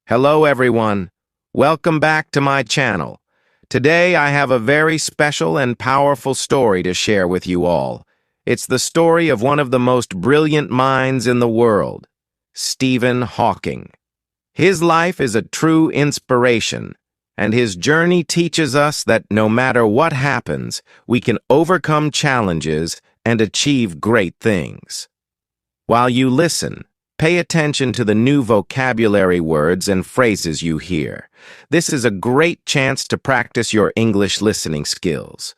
Hello everyone. Welcome back to my channel. Today I have a very special and powerful story to share with you all. It's the story of one of the most brilliant minds in the world, Stephen Hawking. His life is a true inspiration, and his journey teaches us that no matter what happens, we can overcome challenges and achieve great things. While you listen, pay attention to the new vocabulary words and phrases you hear. This is a great chance to practice your English listening skills.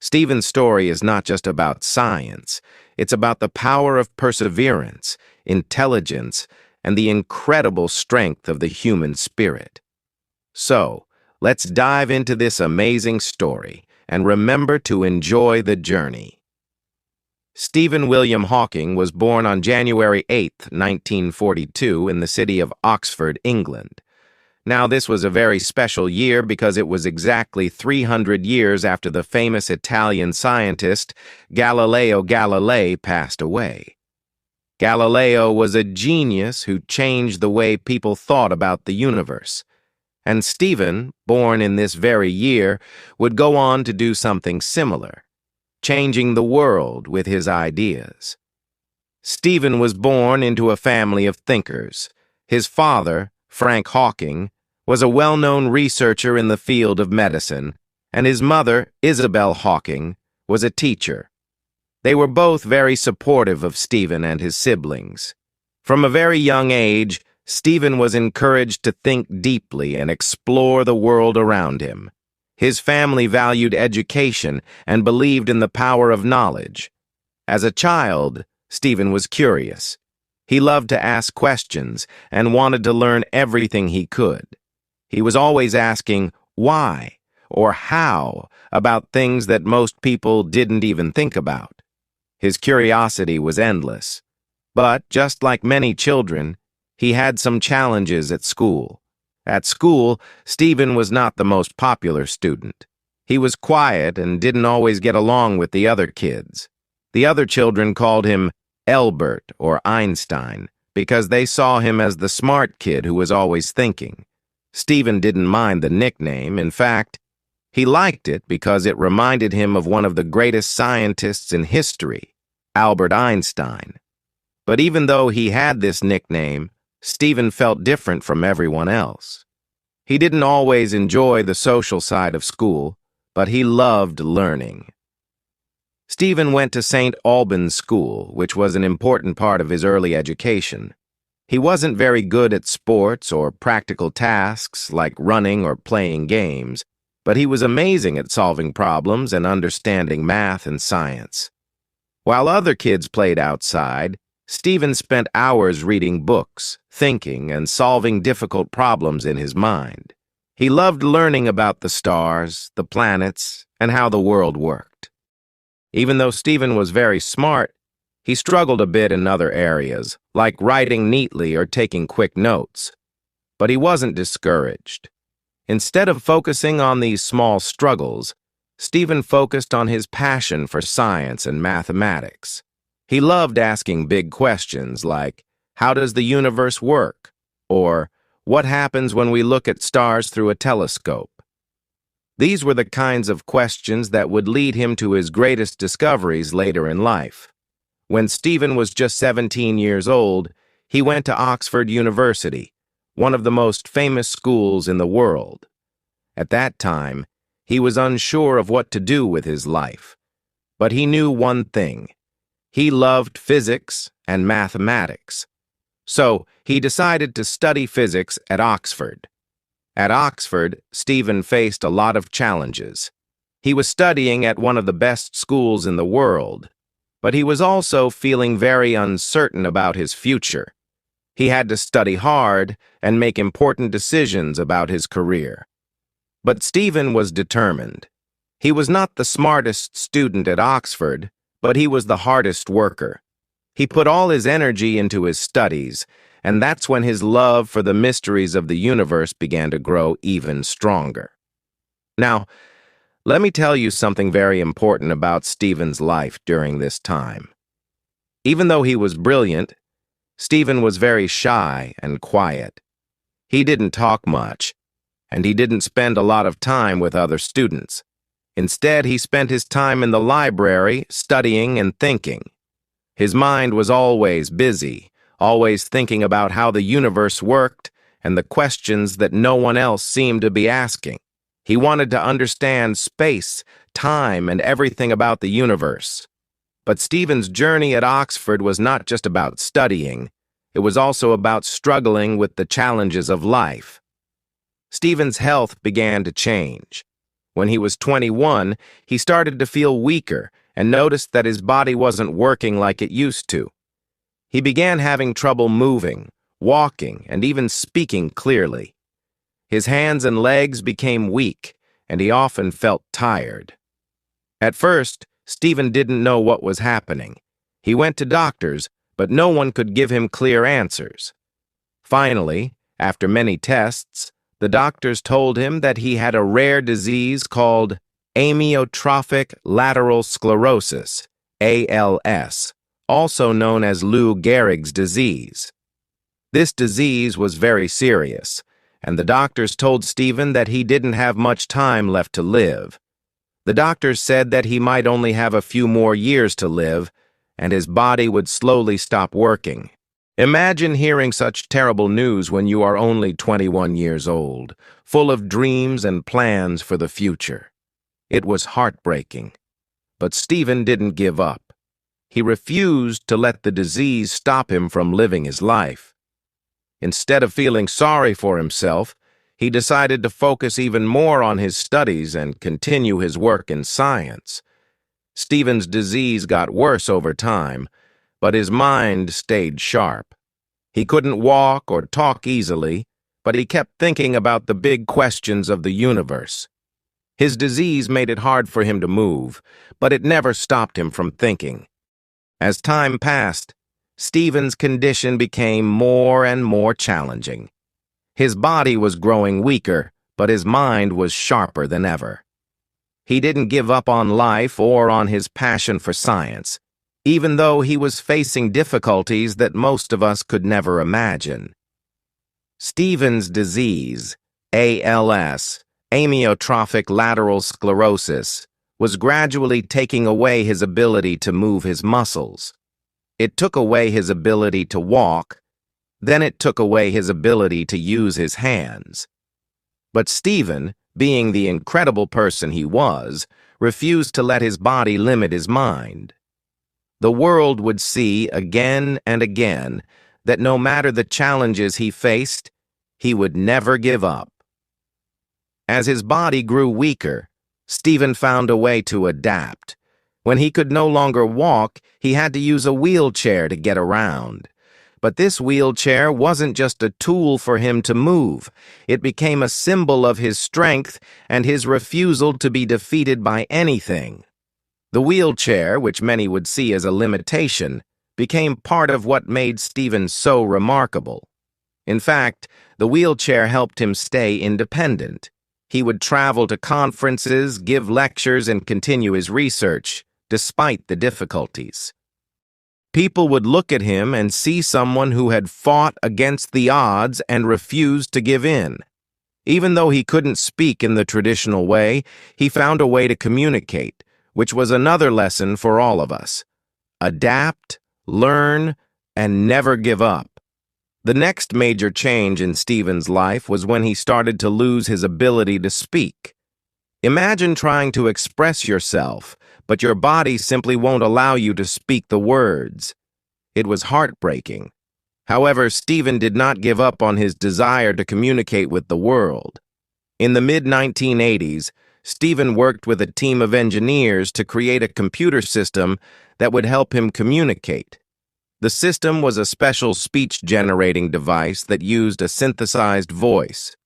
Stephen's story is not just about science. It's about the power of perseverance, intelligence, and the incredible strength of the human spirit. So, let's dive into this amazing story, and remember to enjoy the journey. Stephen William Hawking was born on January 8, 1942, in the city of Oxford, England. Now, this was a very special year because it was exactly 300 years after the famous Italian scientist Galileo Galilei passed away. Galileo was a genius who changed the way people thought about the universe. And Stephen, born in this very year, would go on to do something similar, changing the world with his ideas. Stephen was born into a family of thinkers. His father, Frank Hawking, was a well-known researcher in the field of medicine, and his mother, Isabel Hawking, was a teacher. They were both very supportive of Stephen and his siblings. From a very young age, Stephen was encouraged to think deeply and explore the world around him. His family valued education and believed in the power of knowledge. As a child, Stephen was curious. He loved to ask questions and wanted to learn everything he could. He was always asking why or how about things that most people didn't even think about. His curiosity was endless. But, just like many children, he had some challenges at school. At school, Stephen was not the most popular student. He was quiet and didn't always get along with the other kids. The other children called him Albert or Einstein because they saw him as the smart kid who was always thinking. Stephen didn't mind the nickname. In fact, he liked it because it reminded him of one of the greatest scientists in history, Albert Einstein. But even though he had this nickname, Stephen felt different from everyone else. He didn't always enjoy the social side of school, but he loved learning. Stephen went to St. Albans School, which was an important part of his early education. He wasn't very good at sports or practical tasks like running or playing games, but he was amazing at solving problems and understanding math and science. While other kids played outside, Stephen spent hours reading books, thinking, and solving difficult problems in his mind. He loved learning about the stars, the planets, and how the world worked. Even though Stephen was very smart, he struggled a bit in other areas, like writing neatly or taking quick notes. But he wasn't discouraged. Instead of focusing on these small struggles, Stephen focused on his passion for science and mathematics. He loved asking big questions like, how does the universe work? Or, what happens when we look at stars through a telescope? These were the kinds of questions that would lead him to his greatest discoveries later in life. When Stephen was just 17 years old, he went to Oxford University, one of the most famous schools in the world. At that time, he was unsure of what to do with his life. But he knew one thing. He loved physics and mathematics. So, he decided to study physics at Oxford. At Oxford, Stephen faced a lot of challenges. He was studying at one of the best schools in the world, but he was also feeling very uncertain about his future. He had to study hard and make important decisions about his career. But Stephen was determined. He was not the smartest student at Oxford, but he was the hardest worker. He put all his energy into his studies, and that's when his love for the mysteries of the universe began to grow even stronger. Now, let me tell you something very important about Stephen's life during this time. Even though he was brilliant, Stephen was very shy and quiet. He didn't talk much, and he didn't spend a lot of time with other students. Instead, he spent his time in the library studying and thinking. His mind was always busy, always thinking about how the universe worked and the questions that no one else seemed to be asking. He wanted to understand space, time, and everything about the universe. But Stephen's journey at Oxford was not just about studying. It was also about struggling with the challenges of life. Stephen's health began to change. When he was 21, he started to feel weaker and noticed that his body wasn't working like it used to. He began having trouble moving, walking, and even speaking clearly. His hands and legs became weak, and he often felt tired. At first, Stephen didn't know what was happening. He went to doctors, but no one could give him clear answers. Finally, after many tests, the doctors told him that he had a rare disease called amyotrophic lateral sclerosis, ALS, also known as Lou Gehrig's disease. This disease was very serious, and the doctors told Stephen that he didn't have much time left to live. The doctors said that he might only have a few more years to live, and his body would slowly stop working. Imagine hearing such terrible news when you are only 21 years old, full of dreams and plans for the future. It was heartbreaking. But Stephen didn't give up. He refused to let the disease stop him from living his life. Instead of feeling sorry for himself, he decided to focus even more on his studies and continue his work in science. Stephen's disease got worse over time, but his mind stayed sharp. He couldn't walk or talk easily, but he kept thinking about the big questions of the universe. His disease made it hard for him to move, but it never stopped him from thinking. As time passed, Stephen's condition became more and more challenging. His body was growing weaker, but his mind was sharper than ever. He didn't give up on life or on his passion for science, even though he was facing difficulties that most of us could never imagine. Stephen's disease, ALS, amyotrophic lateral sclerosis, was gradually taking away his ability to move his muscles. It took away his ability to walk, then it took away his ability to use his hands. But Stephen, being the incredible person he was, refused to let his body limit his mind. The world would see again and again that no matter the challenges he faced, he would never give up. As his body grew weaker, Stephen found a way to adapt. When he could no longer walk, he had to use a wheelchair to get around. But this wheelchair wasn't just a tool for him to move. It became a symbol of his strength and his refusal to be defeated by anything. The wheelchair, which many would see as a limitation, became part of what made Stephen so remarkable. In fact, the wheelchair helped him stay independent. He would travel to conferences, give lectures, and continue his research, despite the difficulties. People would look at him and see someone who had fought against the odds and refused to give in. Even though he couldn't speak in the traditional way, he found a way to communicate, which was another lesson for all of us. Adapt, learn, and never give up. The next major change in Stephen's life was when he started to lose his ability to speak. Imagine trying to express yourself, but your body simply won't allow you to speak the words. It was heartbreaking. However, Stephen did not give up on his desire to communicate with the world. In the mid-1980s, Stephen worked with a team of engineers to create a computer system that would help him communicate. The system was a special speech-generating device that used a synthesized voice.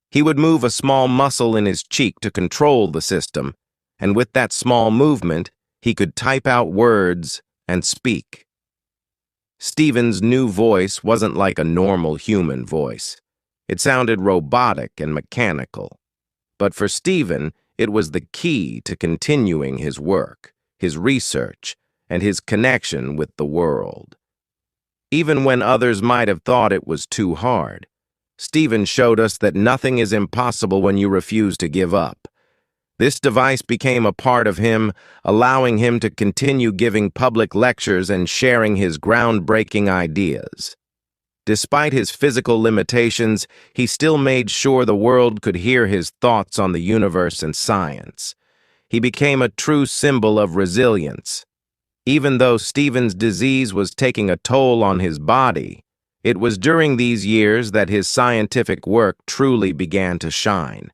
He would move a small muscle in his cheek to control the system, and with that small movement, he could type out words and speak. Stephen's new voice wasn't like a normal human voice. It sounded robotic and mechanical. But for Stephen, it was the key to continuing his work, his research, and his connection with the world. Even when others might have thought it was too hard, Stephen showed us that nothing is impossible when you refuse to give up. This device became a part of him, allowing him to continue giving public lectures and sharing his groundbreaking ideas. Despite his physical limitations, he still made sure the world could hear his thoughts on the universe and science. He became a true symbol of resilience. Even though Stephen's disease was taking a toll on his body, it was during these years that his scientific work truly began to shine.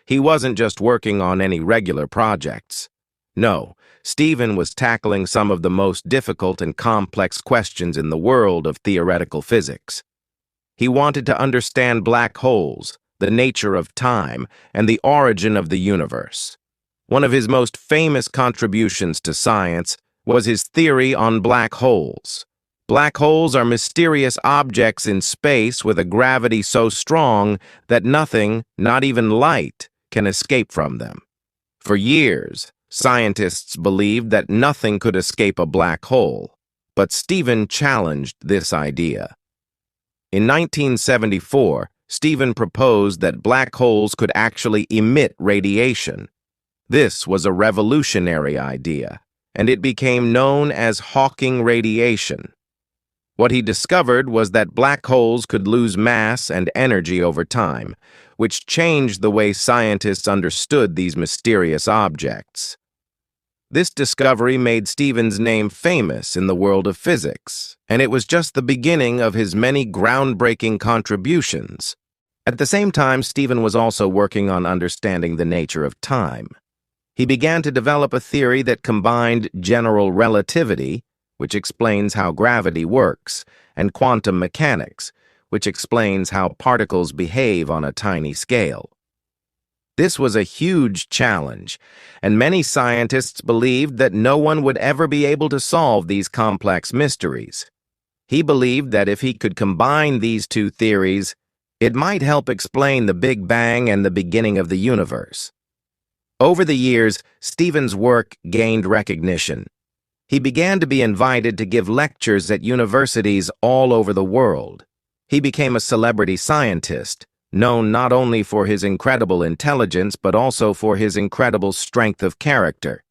He wasn't just working on any regular projects. No, Stephen was tackling some of the most difficult and complex questions in the world of theoretical physics. He wanted to understand black holes, the nature of time, and the origin of the universe. One of his most famous contributions to science was his theory on black holes. Black holes are mysterious objects in space with a gravity so strong that nothing, not even light, can escape from them. For years, scientists believed that nothing could escape a black hole, but Stephen challenged this idea. In 1974, Stephen proposed that black holes could actually emit radiation. This was a revolutionary idea, and it became known as Hawking radiation. What he discovered was that black holes could lose mass and energy over time, which changed the way scientists understood these mysterious objects. This discovery made Stephen's name famous in the world of physics, and it was just the beginning of his many groundbreaking contributions. At the same time, Stephen was also working on understanding the nature of time. He began to develop a theory that combined general relativity, which explains how gravity works, and quantum mechanics, which explains how particles behave on a tiny scale. This was a huge challenge, and many scientists believed that no one would ever be able to solve these complex mysteries. He believed that if he could combine these two theories, it might help explain the Big Bang and the beginning of the universe. Over the years, Stephen's work gained recognition. He began to be invited to give lectures at universities all over the world. He became a celebrity scientist, known not only for his incredible intelligence but also for his incredible strength of character.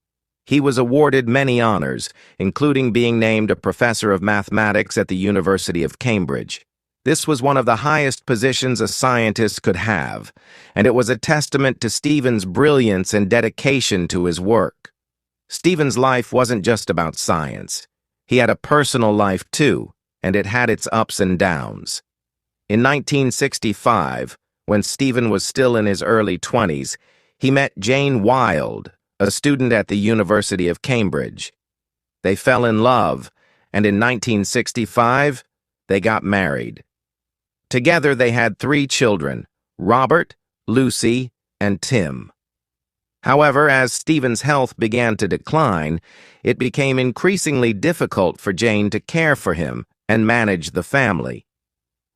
He was awarded many honors, including being named a professor of mathematics at the University of Cambridge. This was one of the highest positions a scientist could have, and it was a testament to Stephen's brilliance and dedication to his work. Stephen's life wasn't just about science. He had a personal life too, and it had its ups and downs. In 1965, when Stephen was still in his early 20s, he met Jane Wilde, a student at the University of Cambridge. They fell in love, and in 1965, they got married. Together they had 3 children, Robert, Lucy, and Tim. However, as Stephen's health began to decline, it became increasingly difficult for Jane to care for him and manage the family.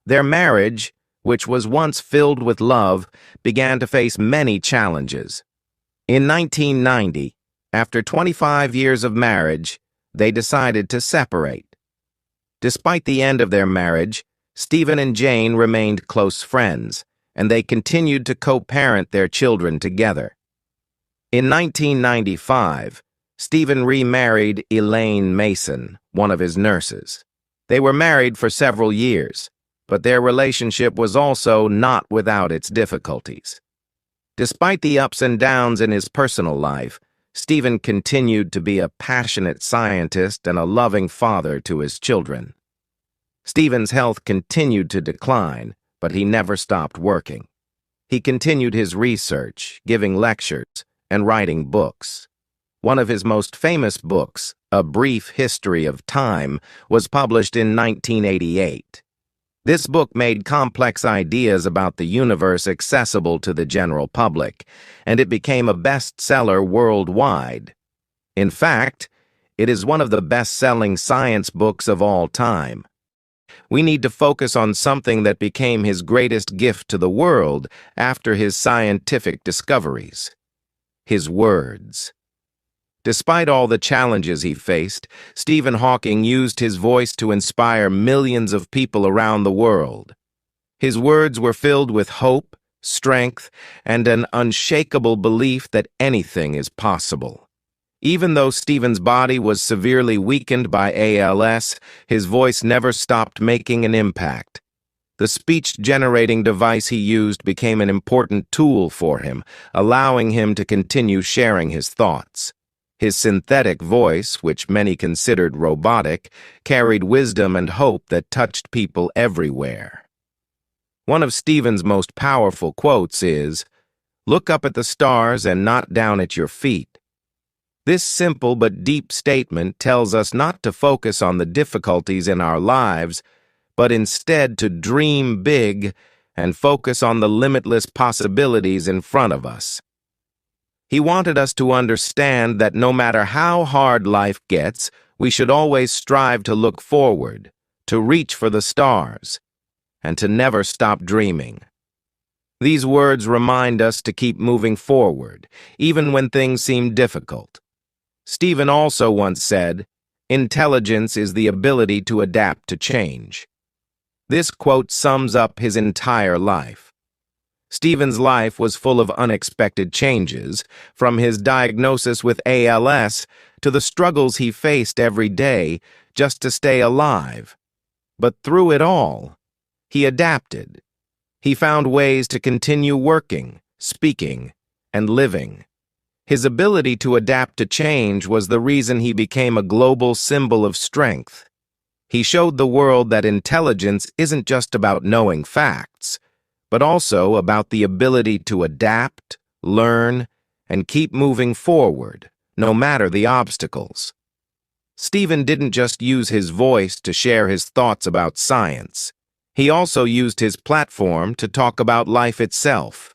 Their marriage, which was once filled with love, began to face many challenges. In 1990, after 25 years of marriage, they decided to separate. Despite the end of their marriage, Stephen and Jane remained close friends, and they continued to co-parent their children together. In 1995, Stephen remarried Elaine Mason, one of his nurses. They were married for several years, but their relationship was also not without its difficulties. Despite the ups and downs in his personal life, Stephen continued to be a passionate scientist and a loving father to his children. Stephen's health continued to decline, but he never stopped working. He continued his research, giving lectures, and writing books. One of his most famous books, A Brief History of Time, was published in 1988. This book made complex ideas about the universe accessible to the general public, and it became a bestseller worldwide. In fact, it is one of the best-selling science books of all time. We need to focus on something that became his greatest gift to the world after his scientific discoveries: his words. Despite all the challenges he faced, Stephen Hawking used his voice to inspire millions of people around the world. His words were filled with hope, strength, and an unshakable belief that anything is possible. Even though Stephen's body was severely weakened by ALS, his voice never stopped making an impact. The speech-generating device he used became an important tool for him, allowing him to continue sharing his thoughts. His synthetic voice, which many considered robotic, carried wisdom and hope that touched people everywhere. One of Stephen's most powerful quotes is, "Look up at the stars and not down at your feet." This simple but deep statement tells us not to focus on the difficulties in our lives, but instead to dream big and focus on the limitless possibilities in front of us. He wanted us to understand that no matter how hard life gets, we should always strive to look forward, to reach for the stars, and to never stop dreaming. These words remind us to keep moving forward, even when things seem difficult. Stephen also once said, "Intelligence is the ability to adapt to change." This quote sums up his entire life. Stephen's life was full of unexpected changes, from his diagnosis with ALS to the struggles he faced every day just to stay alive. But through it all, he adapted. He found ways to continue working, speaking, and living. His ability to adapt to change was the reason he became a global symbol of strength. He showed the world that intelligence isn't just about knowing facts, but also about the ability to adapt, learn, and keep moving forward, no matter the obstacles. Stephen didn't just use his voice to share his thoughts about science. He also used his platform to talk about life itself.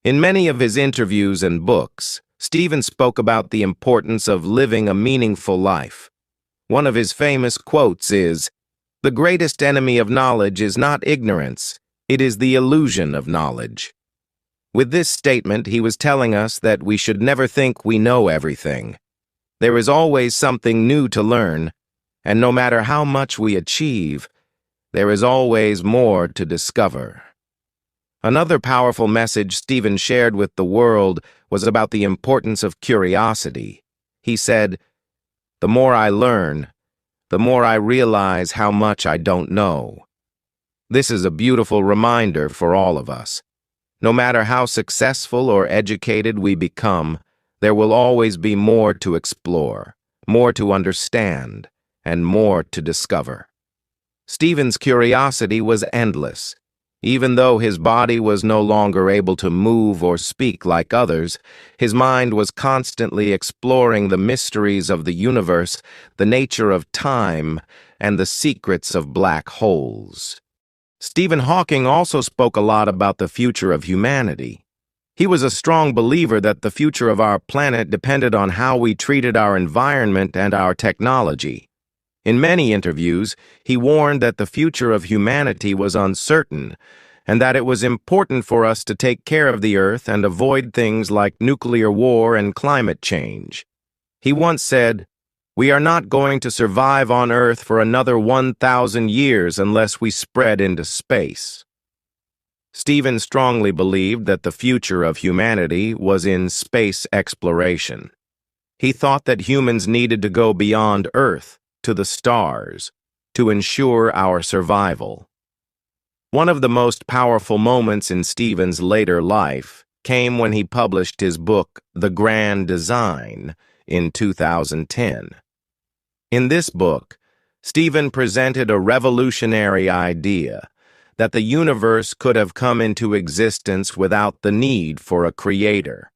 In many of his interviews and books, Stephen spoke about the importance of living a meaningful life. One of his famous quotes is, "The greatest enemy of knowledge is not ignorance, it is the illusion of knowledge." With this statement, he was telling us that we should never think we know everything. There is always something new to learn, and no matter how much we achieve, there is always more to discover. Another powerful message Stephen shared with the world was about the importance of curiosity. He said, "The more I learn, the more I realize how much I don't know." This is a beautiful reminder for all of us. No matter how successful or educated we become, there will always be more to explore, more to understand, and more to discover. Stephen's curiosity was endless. Even though his body was no longer able to move or speak like others, his mind was constantly exploring the mysteries of the universe, the nature of time, and the secrets of black holes. Stephen Hawking also spoke a lot about the future of humanity. He was a strong believer that the future of our planet depended on how we treated our environment and our technology. In many interviews, he warned that the future of humanity was uncertain and that it was important for us to take care of the Earth and avoid things like nuclear war and climate change. He once said, "We are not going to survive on Earth for another 1,000 years unless we spread into space." Stephen strongly believed that the future of humanity was in space exploration. He thought that humans needed to go beyond Earth, to the stars, to ensure our survival. One of the most powerful moments in Stephen's later life came when he published his book, The Grand Design, in 2010. In this book, Stephen presented a revolutionary idea that the universe could have come into existence without the need for a creator.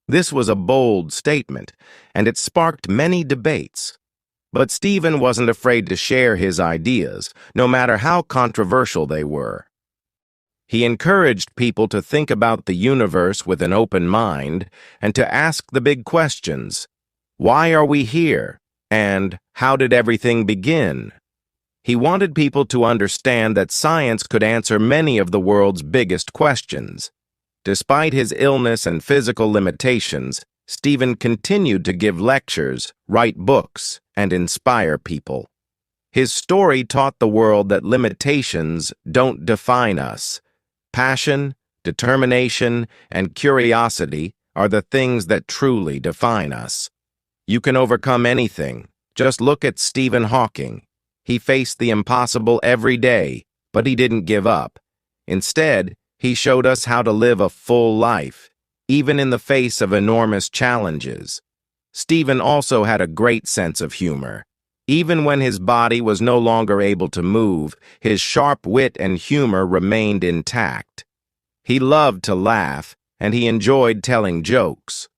This was a bold statement, and it sparked many debates. But Stephen wasn't afraid to share his ideas, no matter how controversial they were. He encouraged people to think about the universe with an open mind and to ask the big questions. Why are we here? And how did everything begin? He wanted people to understand that science could answer many of the world's biggest questions. Despite his illness and physical limitations, Stephen continued to give lectures, write books, and inspire people. His story taught the world that limitations don't define us. Passion, determination, and curiosity are the things that truly define us. You can overcome anything. Just look at Stephen Hawking. He faced the impossible every day, but he didn't give up. Instead, he showed us how to live a full life, even in the face of enormous challenges. Stephen also had a great sense of humor. Even when his body was no longer able to move, his sharp wit and humor remained intact. He loved to laugh, and he enjoyed telling jokes.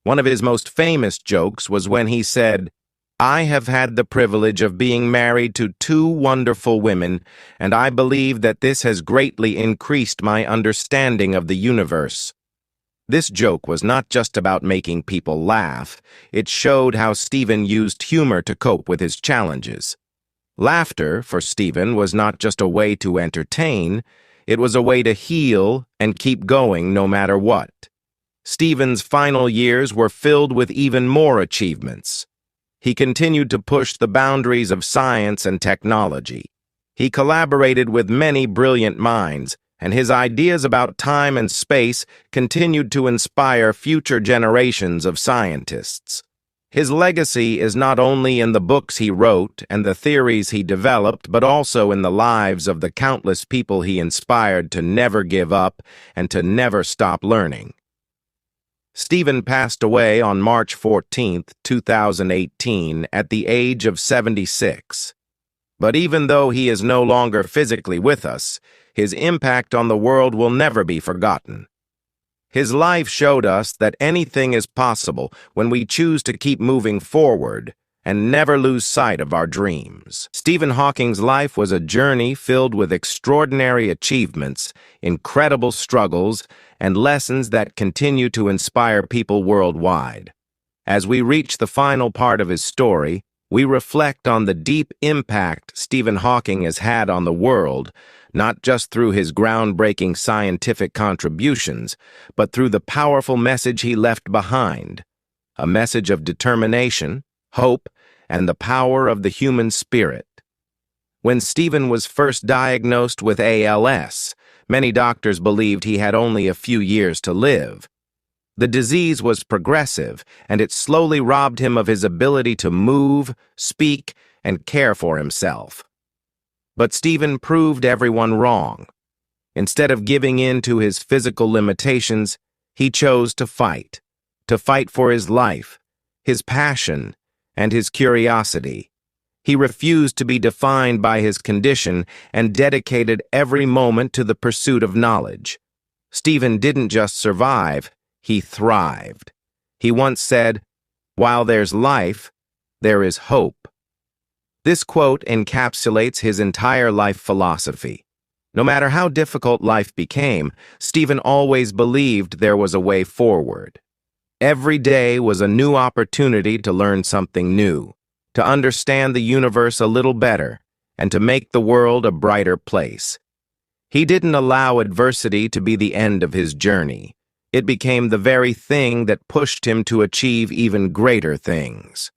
One of his most famous jokes was when he said, "I have had the privilege of being married to two wonderful women, and I believe that this has greatly increased my understanding of the universe." This joke was not just about making people laugh. It showed how Stephen used humor to cope with his challenges. Laughter, for Stephen, was not just a way to entertain. It was a way to heal and keep going no matter what. Stephen's final years were filled with even more achievements. He continued to push the boundaries of science and technology. He collaborated with many brilliant minds, and his ideas about time and space continued to inspire future generations of scientists. His legacy is not only in the books he wrote and the theories he developed, but also in the lives of the countless people he inspired to never give up and to never stop learning. Stephen passed away on March 14, 2018, at the age of 76. But even though he is no longer physically with us, his impact on the world will never be forgotten. His life showed us that anything is possible when we choose to keep moving forward and never lose sight of our dreams. Stephen Hawking's life was a journey filled with extraordinary achievements, incredible struggles, and lessons that continue to inspire people worldwide. As we reach the final part of his story, we reflect on the deep impact Stephen Hawking has had on the world, not just through his groundbreaking scientific contributions, but through the powerful message he left behind, a message of determination, hope, and the power of the human spirit. When Stephen was first diagnosed with ALS, many doctors believed he had only a few years to live. The disease was progressive, and it slowly robbed him of his ability to move, speak, and care for himself. But Stephen proved everyone wrong. Instead of giving in to his physical limitations, he chose to fight for his life, his passion, and his curiosity. He refused to be defined by his condition and dedicated every moment to the pursuit of knowledge. Stephen didn't just survive, he thrived. He once said, "While there's life, there is hope." This quote encapsulates his entire life philosophy. No matter how difficult life became, Stephen always believed there was a way forward. Every day was a new opportunity to learn something new, to understand the universe a little better, and to make the world a brighter place. He didn't allow adversity to be the end of his journey. It became the very thing that pushed him to achieve even greater things.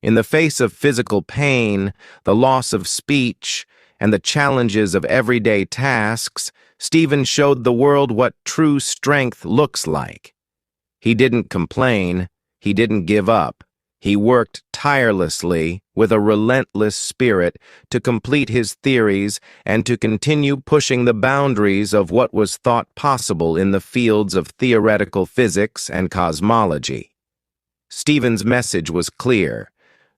In the face of physical pain, the loss of speech, and the challenges of everyday tasks, Stephen showed the world what true strength looks like. He didn't complain, he didn't give up. He worked tirelessly with a relentless spirit to complete his theories and to continue pushing the boundaries of what was thought possible in the fields of theoretical physics and cosmology. Stephen's message was clear.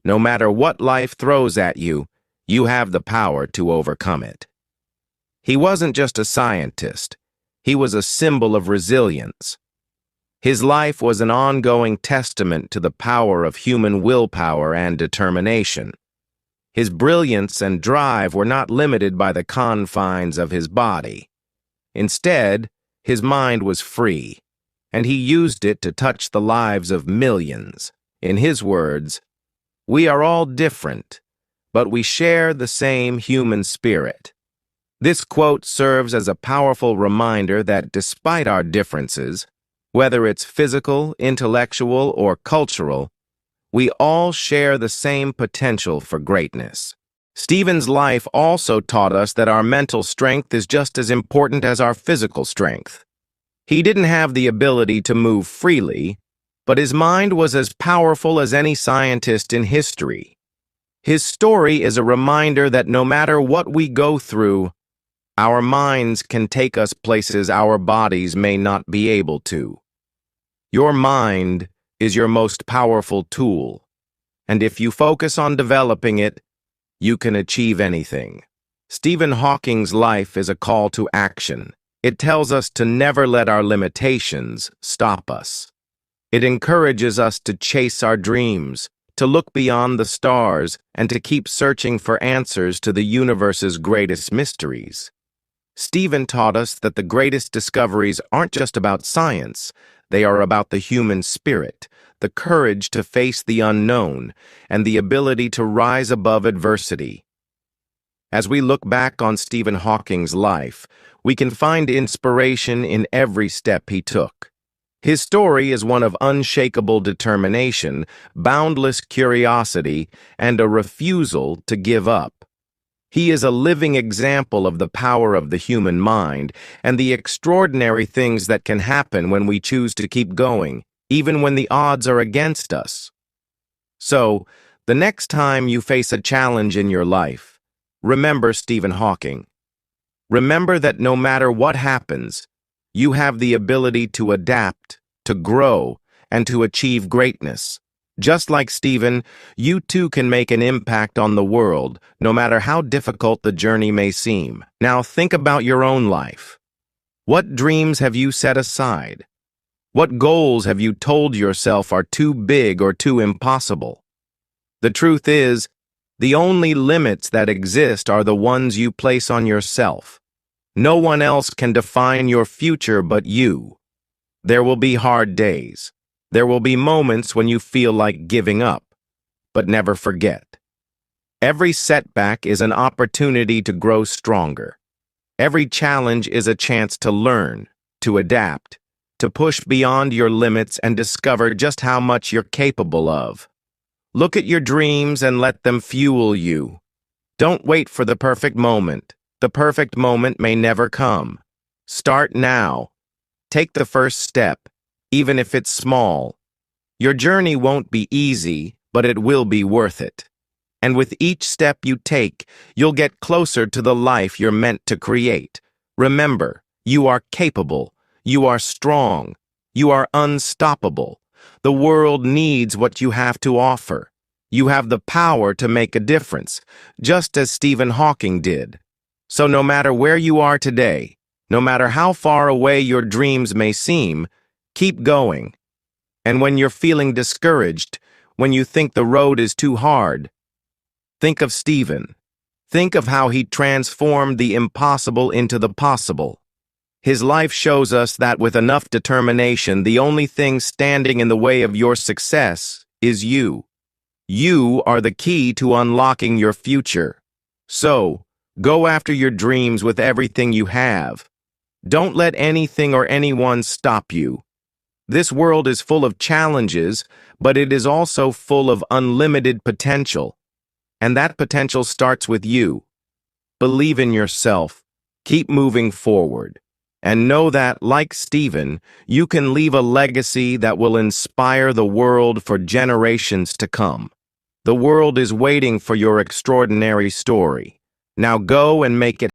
No matter what life throws at you, you have the power to overcome it. He wasn't just a scientist. He was a symbol of resilience. His life was an ongoing testament to the power of human willpower and determination. His brilliance and drive were not limited by the confines of his body. Instead, his mind was free, and he used it to touch the lives of millions. In his words, "We are all different, but we share the same human spirit." This quote serves as a powerful reminder that despite our differences, whether it's physical, intellectual, or cultural, We all share the same potential for greatness. Stephen's life also taught us that our mental strength is just as important as our physical strength. He didn't have the ability to move freely, but his mind was as powerful as any scientist in history. His story is a reminder that no matter what we go through, our minds can take us places our bodies may not be able to. Your mind is your most powerful tool, and if you focus on developing it, you can achieve anything. Stephen Hawking's life is a call to action. It tells us to never let our limitations stop us. It encourages us to chase our dreams, to look beyond the stars, and to keep searching for answers to the universe's greatest mysteries. Stephen taught us that the greatest discoveries aren't just about science, they are about the human spirit, the courage to face the unknown, and the ability to rise above adversity. As we look back on Stephen Hawking's life, we can find inspiration in every step he took. His story is one of unshakable determination, boundless curiosity, and a refusal to give up. He is a living example of the power of the human mind and the extraordinary things that can happen when we choose to keep going, even when the odds are against us. So, the next time you face a challenge in your life, remember Stephen Hawking. Remember that no matter what happens, you have the ability to adapt, to grow, and to achieve greatness. Just like Stephen, you too can make an impact on the world, no matter how difficult the journey may seem. Now think about your own life. What dreams have you set aside? What goals have you told yourself are too big or too impossible? The truth is, the only limits that exist are the ones you place on yourself. No one else can define your future but you. There will be hard days. There will be moments when you feel like giving up, but never forget. Every setback is an opportunity to grow stronger. Every challenge is a chance to learn, to adapt, to push beyond your limits and discover just how much you're capable of. Look at your dreams and let them fuel you. Don't wait for the perfect moment. The perfect moment may never come. Start now. Take the first step, even if it's small. Your journey won't be easy, but it will be worth it. And with each step you take, you'll get closer to the life you're meant to create. Remember, you are capable, you are strong, you are unstoppable. The world needs what you have to offer. You have the power to make a difference, just as Stephen Hawking did. So no matter where you are today, no matter how far away your dreams may seem, keep going. And when you're feeling discouraged, when you think the road is too hard, think of Stephen. Think of how he transformed the impossible into the possible. His life shows us that with enough determination, the only thing standing in the way of your success is you. You are the key to unlocking your future. So, go after your dreams with everything you have. Don't let anything or anyone stop you. This world is full of challenges, but it is also full of unlimited potential. And that potential starts with you. Believe in yourself. Keep moving forward. And know that, like Stephen, you can leave a legacy that will inspire the world for generations to come. The world is waiting for your extraordinary story. Now go and make it